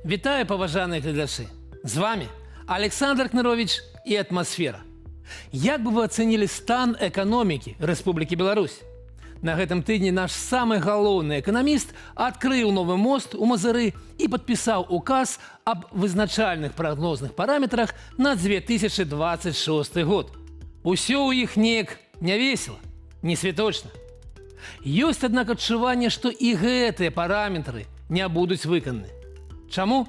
Вітаю, паважаныя гледачы! З вами Александр Кнырович и «Атмосфера». Як бы вы оценили стан экономики Республики Беларусь? На гэтым тыдні наш самый галоўны эканаміст адкрыў новы мост у Мазыры и подписал указ об вызначальных прогнозных параметрах на 2026 год. Усё у іх неяк не весело, не святочна. Ёсць, аднак, адчуванне, што і гэтыя параметры не будуць выкананы. Чаму?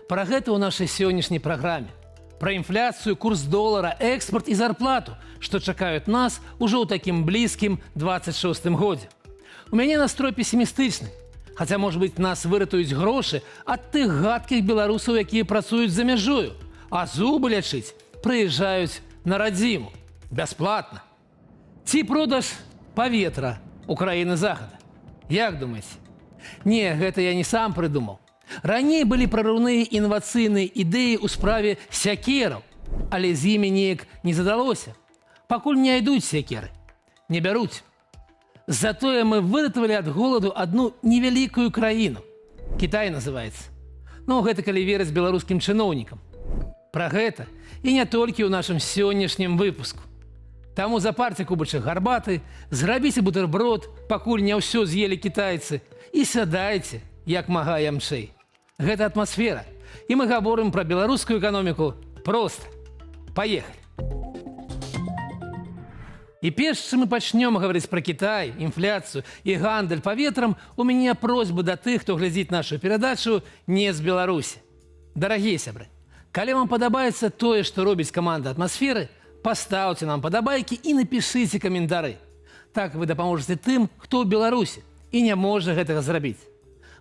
Пра гэта ў нашай сённяшняй праграме. Пра інфляцыю, курс долара, экспорт і зарплату, што чакаюць нас ужо ў такім блізкім 26-м годзе. У мяне настрой песімістычны. Хаця, можа быць, нас выратуюць грошы ад тых гадкіх беларусаў, якія працуюць за мяжою, а зубы лячыць прыязджаюць на радзіму. Бясплатна. Ці продаж паветра у краіны захада. Як думаеце? Не, гэта я не сам прыдумаў. Раней былі прарыўныя інавацыйныя ідэі ў справе сякераў, але з імі неяк не задалося. Пакуль не ідуць сякеры, не бяруць. Затое мы выратавалі ад голаду адну невялікую краіну. Кітай называецца. Ну, гэта калі верыць беларускім чыноўнікам. Пра гэта і не толькі ў нашым сённяшнім выпуску. Таму запарце кубачак гарбаты, зрабіце бутэрброд, пакуль не ўсё з'елі кітайцы, і сядайце, як мага ямчэй. Гэта «Атмосфера», і мы гаворым пра беларускую эканоміку проста. Паехалі! І перш чым мы пачнём гаварыць пра Кітай, інфляцыю і гандаль паветрам, у мяне просьба да тых, хто глядзіць нашу перадачу не з Беларусі. Дарагія сябры, калі вам падабаецца тое, што робіць каманда «Атмасферы», пастаўце нам падабайкі і напішыце каментары. Так вы дапаможаце тым, хто ў Беларусі і не можа гэтага зрабіць.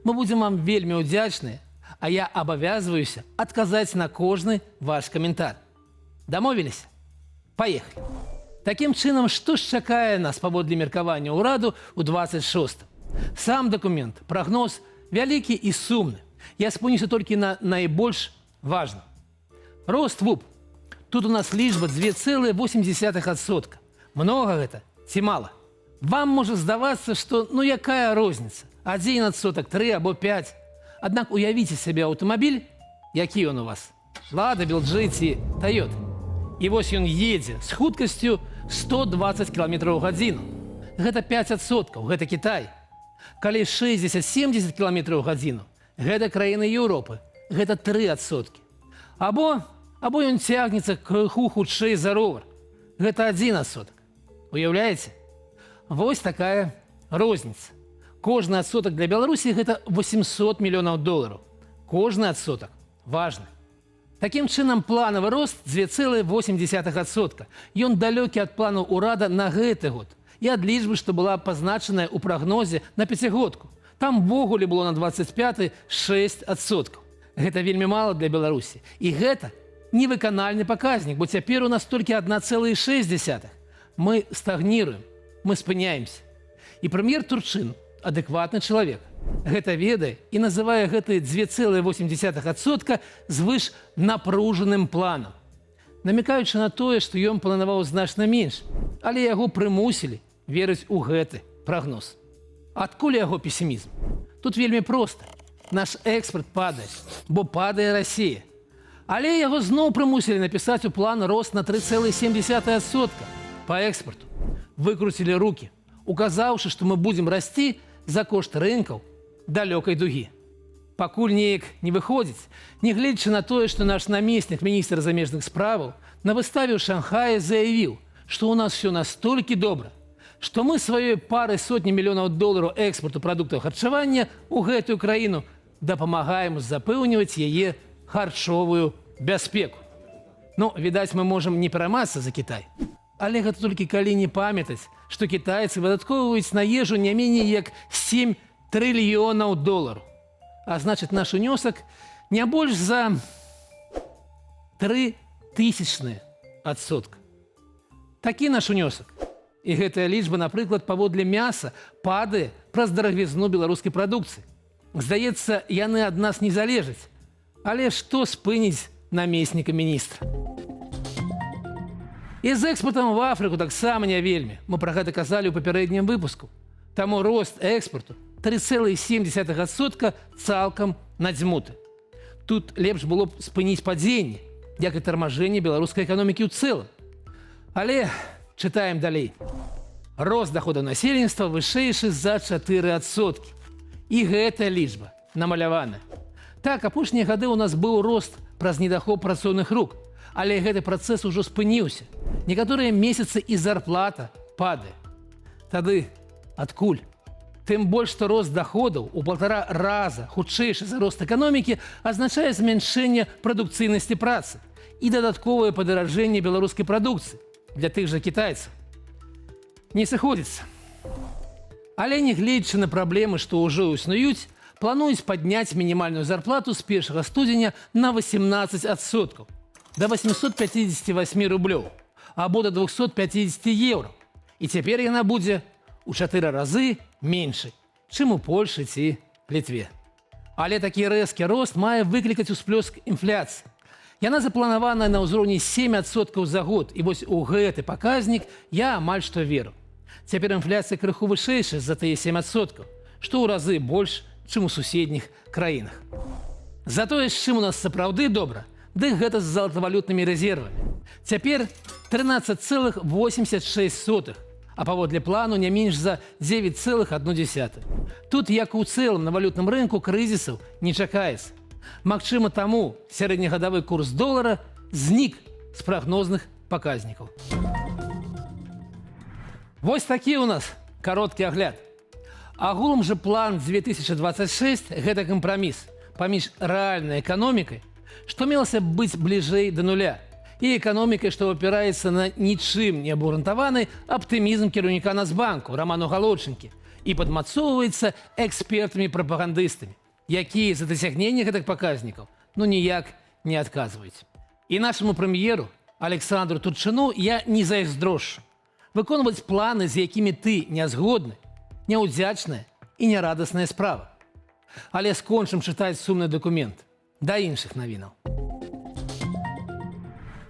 Мы будзем вам вельмі ўдзячныя, а я абавязваюся адказаць на кожны ваш каментар. Дамовіліся? Паехалі! Такім чынам, што ж чакае нас паводле меркавання ўраду ў 26-м? Сам дакумент, прагноз вялікі і сумны. Я спынюся толькі на найбольш важным. Рост ВУП. Тут у нас лічба 2,8%. Многа гэта ці мала? Вам можа здавацца, што ну якая розніца? 1%, 3 або 5. Аднак уявіце сабе аўтамабіль, які ён у вас? Лада, LG ці Toyota. І вось ён едзе з хуткасцю 120 км в гадзіну. Гэта 5%, гэта Кітай. Калі 60-70 км в гадзіну, гэта краіны Еўропы, гэта 3%. Або ён цягнецца крыху хутчэй за ровар. Гэта 1%. Уяўляеце? Вось такая розніца. Кожны адсотак для Беларусі гэта 800 мільёнаў долараў. Кожны адсотак важны. Такім чынам, планавы рост 2,8%. Ён далёкі ад плану ўрада на гэты год і ад лічбы, што была пазначаная ў прагнозе на пяцігодку. Там ввогуле было на 25-й 6%. Гэта вельмі мала для Беларусі. І гэта невыканальны паказнік, бо цяпер у нас толькі 1,6. Мы стагніруем, мы спыняемся. І прэм'ер Турчын, адэкватны чалавек, гэта ведае і называе гэтыя 2,8% звыш напружаным планам, намікаючы на тое, што ён планаваў значна менш, але яго прымусілі верыць у гэты прагноз. Адкуль яго песімізм? Тут вельмі проста. Наш экспорт падае, бо падае Расія. Але яго зноў прымусілі напісаць у план рост на 3,7% па экспорту. Выкруцілі рукі, указаўшы, што мы будзем расці за кошт рынкаў далёкай дугі. Пакуль неяк не выходзіць, нягледзячы на тое, што наш намеснік міністр замежных справаў на выставе ў Шанхаі заявіў, што ў нас все настолькі добра, што мы сваёй парай сотні мільёнаў долараў экспорту прадуктаў харчавання ў гэтую краіну дапамагаем запэўніваць яе харчовую бяспеку. Ну, відаць, мы можам не пераймацца за Кітай. Але гэта толькі калі не памятаць, што кітайцы выдаткоўваюць на ежу не меней як 7 трыльёнаў долараў. А значыць, наш унёсак не больш за 0,03%. Такі наш унёсак. І гэтая лічба, напрыклад, паводле мяса падае праз дарагвізну беларускай прадукцыі. Здаецца, яны ад нас не залежаць. Але што спыніць намесніка міністра? І з экспортам в Афрыку таксама не вельмі. Мы пра гэта казалі ў папярэднім выпуску. Таму рост экспорту 3,7% цалкам надзьмуты. тут лепш было б спыніць падзенне, як і тармажэнне беларускай эканомікі ў цэлым. Але чытаем далей. Рост доходаў насельніцтва вышэйшы за 4%. І гэтая лічба намалявана. Так, апошнія гады ў нас быў рост праз недахоп працоўных рук, але гэты працэс ужо спыніўся. Некаторыя месяцы і зарплата падае. Тады адкуль? Тым больш, што рост доходаў у 1,5 раза хутчэйшы за рост эканомікі азначае змяншэнне прадукцыйнасці працы і дадатковае падаражэнне беларускай прадукцыі для тых жа кітайцаў. Не сыходзіцца. Але нягледзячы на праблемы, што ўжо існуюць, плануюць падняць мінімальную зарплату з 1 студзеня на 18% да 858 рублёў, або да 250 еўро. І цяпер яна будзе у 4 разы меншай, чым у Польшы ці Літве. Але такі рэзкі рост мае выклікаць усплёск інфляцыі. Яна запланаваная на ўзроўні 7% за год, і вось у гэты паказнік я амаль што веру. Цяпер інфляцыя крыху вышэйшая за тыя 7%, што ў разы больш, чым у суседніх краінах. Затое, з чым у нас сапраўды добра, дык гэта з золатавалютнымі рэзервамі. Цяпер 13,86, а паводле плану не менш за 9,1. Тут, як у цэлым на валютным рынку, крызісаў не чакаецца. Магчыма, таму сярэднегадавы курс долара знік з прагнозных паказнікаў. Вось такі ў нас кароткі агляд. Агулам жа план 2026 – гэта кампраміс паміж рэальнай эканомікай, што мелася быць бліжэй да нуля, і эканомікай, што опіраецца на нічым не абурантаваны аптымізм кіраўніка Нацбанку Раману Галодчынкі і падмацоўваецца экспертамі-прапагандыстамі, якія за дасягненне гэтых паказнікаў ніяк не адказваюць. І нашаму прэм'еру Александру Турчыну я не зайздрошчу. Выконваць планы, з якімі ты не згодны, няўдзячная і нярадасная справа. Але скончым чытаць сумны дакумент. Да іншых навінаў.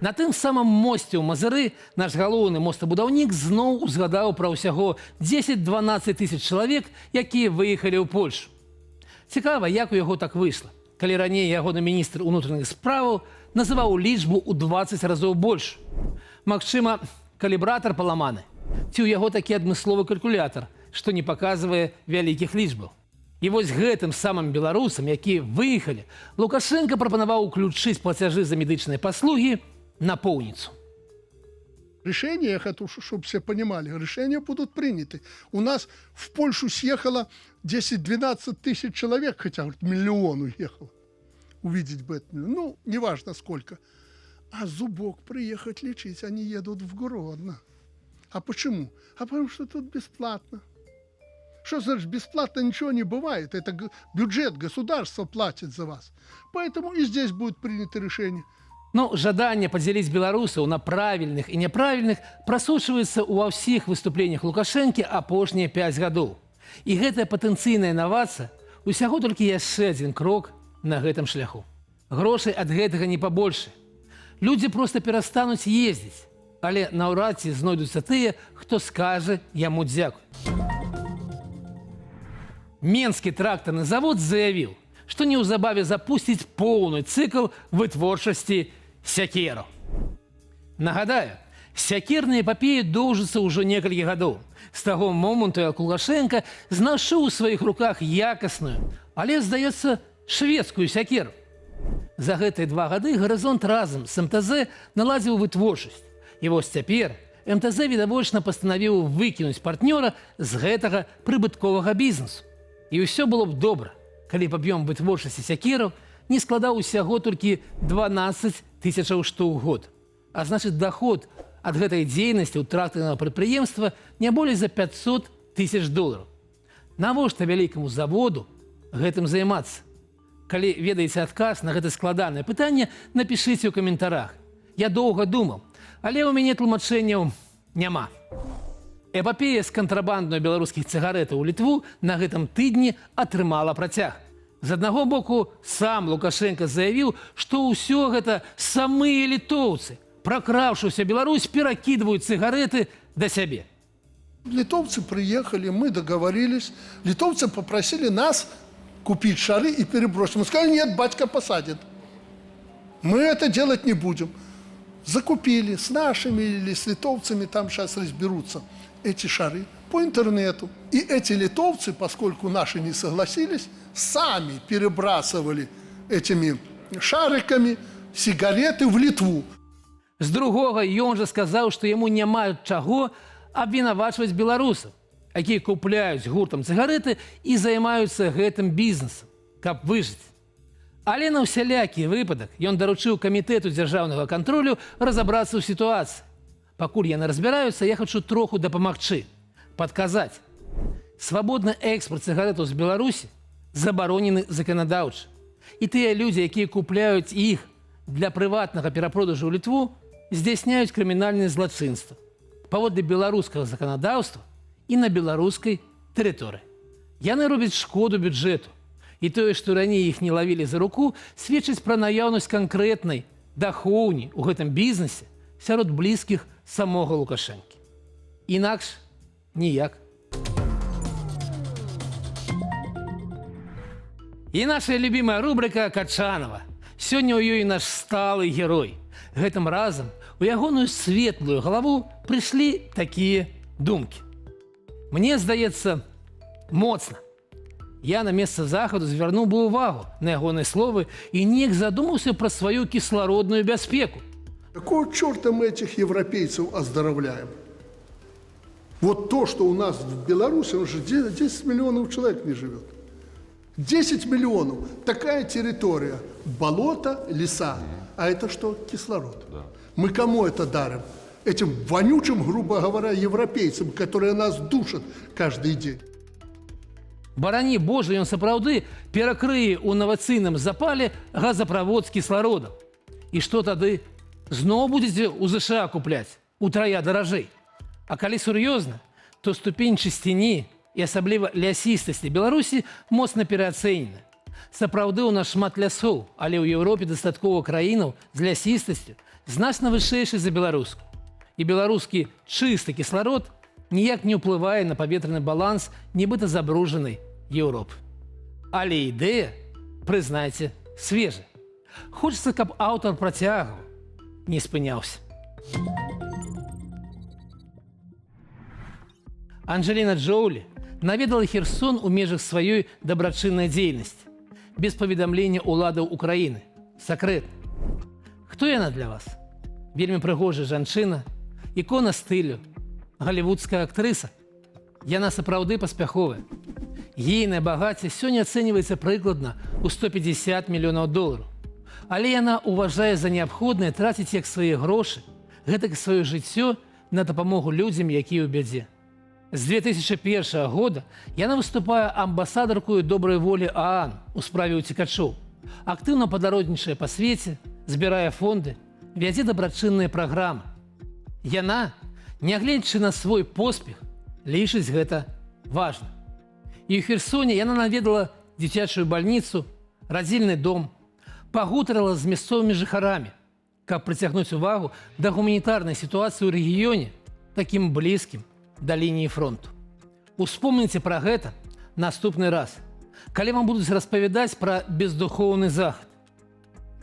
На тым самым мосце ў Мазыры наш галоўны мостабудаўнік зноў узгадаў пра ўсяго 10-12 тысяч чалавек, якія выехалі ў Польшу. Цікава, як у яго так выйшла, калі раней ягоны міністр унутраных справаў называў лічбу ў 20 разоў больш. Магчыма, калібратар паламаны, ці ў яго такі адмысловы калькулятар, што не паказвае вялікіх лічбаў. І вось гэтым самым беларусам, якія выехалі, Лукашенко прапанаваў уключыць плацяжы за медычныя паслугі на поўніцу. Решения, я хочу, чтобы все понимали, решения будут приняты. У нас в Польшу съехало 10-12 тысяч человек, хотя миллион уехало. Увидеть бы это, ну, неважно сколько. А зубок приехать лечить, они едут в Гродно. А почему? А потому что тут бесплатно. Что значит бесплатно? Ничего не бывает. Это бюджет, государство платит за вас. Поэтому и здесь будет принято решение. Ну, жаданне падзяліць беларусаў на правільных і няправільных прасочваецца ва ўсіх выступленнях Лукашэнкі апошнія 5 гадоў. І гэтая патэнцыйная інавацыя усяго толькі яшчэ адзін крок на гэтым шляху. Грошай ад гэтага не пабольшае. Людзі проста перастануць ездзіць, але наўрад ці знойдуцца тыя, хто скажа яму дзякуй. Менскі трактарны завод заявіў, што неўзабаве запусціць поўны цыкл вытворчасці сякераў. Нагадаю, сякерная эпапея доўжыцца ўжо некалькі гадоў. З таго моманту, як Лукашенка знайшоў у сваіх руках якасную, але, здаецца, шведскую сякеру. За гэтыя 2 гады «Гарызонт» разам з МТЗ наладзіў вытворчасць. І вось цяпер МТЗ відавочна пастанавіў выкінуць партнёра з гэтага прыбытковага бізнесу. І ўсё было б добра, калі б аб'ём вытворчасці сякераў не складаў усяго толькі 12 тысячаў штук год. А значыць, доход ад гэтай дзейнасці ў трактарнага прадпрыемства не болей за 500 тысяч долараў. Навошта вялікаму заводу гэтым займацца? Калі ведаеце адказ на гэта складанае пытанне, напішыце ў каментарах. Я доўга думаў, але ў мяне тлумачэнняў няма. Эпапея з кантрабандаю беларускіх цыгарэтаў у Літву на гэтым тыдні атрымала працяг. З аднаго боку, сам Лукашенко заявіў, што ўсё гэта самыя літоўцы, пракраўшыся Беларусь, перакідваюць цыгареты да сябе. Литовцы приехали, мы договорились. Литовцы попросили нас купить шары и перебросить. Мы сказали, нет, батька посадит. Мы это делать не будем. Закупили с нашими или с литовцами, там сейчас разберутся, эти шары по интернету. И эти литовцы, поскольку наши не согласились, сами перебрасывали этими шариками сигареты в Литву. З другога, ён жа сказаў, што яму няма чаго абвінавачваць беларусаў, якія купляюць гуртам цыгареты і займаюцца гэтым бізнесам, каб выжыць. Але на ўсялякі выпадак ён даручыў камітэту дзяржаўнага кантролю разабрацца ў сітуацыі. Пакуль яны разбіраюцца, я хачу троху дапамагчы, падказаць. Свабодны экспарт цыгаретаў з Беларусі забаронены заканадаўча. І тыя людзі, якія купляюць іх для прыватнага перапродажу ў Літву, здзяйсняюць крымінальнае злачынства паводле беларускага заканадаўства і на беларускай тэрыторыі. Яны робяць шкоду бюджэту. І тое, што раней іх не лавілі за руку, сведчыць пра наяўнасць канкрэтнай дахоўні ў гэтым бізнесе сярод блізкіх самога Лукашэнкі. Інакш ніяк. І наша любимая рубрика Качанова. Сёння ў ёй наш сталы герой. Гэтым разам у ягоную светлую галаву прыйшлі такія думкі. Мне здаецца, моцна. Я на месца захаду звярнуў бы увагу на ягоныя словы і неяк задумаўся пра сваю кіслародную бяспеку. Какого черта мы этих европейцев оздоровляем? Вот то, что у нас в Беларуси, уже 10 миллионов человек не живет. 10 миллионов. Такая территория. Болото, леса. А это что? Кислород. Да. Мы кому это дарим? Этим вонючим, грубо говоря, европейцам, которые нас душат каждый день. Барані Божа, ён сапраўды перакрые ў навацыйным запале газаправод з кіслародам. І што тады? Зноў будзеце ў ЗША купляць утрая даражэй. А калі сур'ёзна, то ступень чысціні і асабліва лясістасці Беларусі моцна пераацэнена. Сапраўды ў нас шмат лясоў, але ў Еўропе дастаткова краінаў з лясістасцю значна вышэйшай за беларускую. І беларускі чысты кісларод ніяк не ўплывае на паветраны баланс нібыта забруджанай Еўропы. Але ідэя, прызнайце, свежая. Хочацца, каб аўтар працягваў, не спыняўся. Анджеліна Джоулі наведала Херсон у межах сваёй дабрачыннай дзейнасці, без паведамлення ўладаў Украіны. Сакрэтна. Хто яна для вас? Вельмі прыгожая жанчына, ікона стылю, галівудская актрыса. Яна сапраўды паспяховая. Ейнае багацце сёння ацэньваецца прыкладна ў $150 мільёнаў. Але яна ўважае за неабходнае траціць як свае грошы, гэтак і сваё жыццё на дапамогу людзям, якія ў бядзе. З 2001 года яна выступае амбасадаркою добрай волі ААН у справе ўцекачоў. Актыўна падарожнічае па свеце, збірае фонды, вядзе дабрачынныя праграмы. Яна, нягледзячы на свой поспех, лічыць гэта важна. І ў Херсоне яна наведала дзіцячую бальніцу, радзільны дом, пагутарыла з мясцовымі жыхарамі, каб прыцягнуць увагу да гуманітарнай сітуацыі ў рэгіёне, такім блізкім да лініі фронту. Успомніце пра гэта наступны раз, калі вам будуць распавядаць пра бездухоўны захад.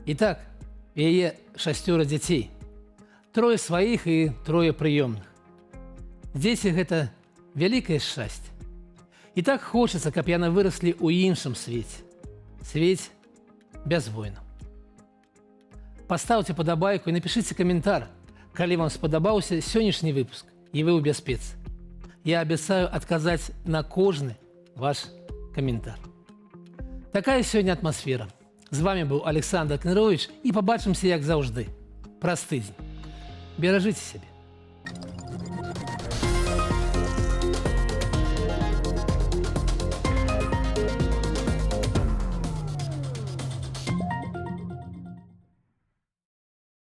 І так, яе 6 дзяцей. 3 сваіх і 3 прыёмных. Дзеці – гэта вялікае шчасце. І так хочацца, каб яны выраслі ў іншым свеце. Свеце без войнаў. Пастаўце падабайку і напішыце каментар, калі вам спадабаўся сённяшні выпуск і вы ў бяспецы. Я абяцаю адказаць на кожны ваш каментар. Такая сёння атмасфера. З вами быў Александр Кнырович і пабачымся, як заўжды, праз тыдзень. Беражыце сябе.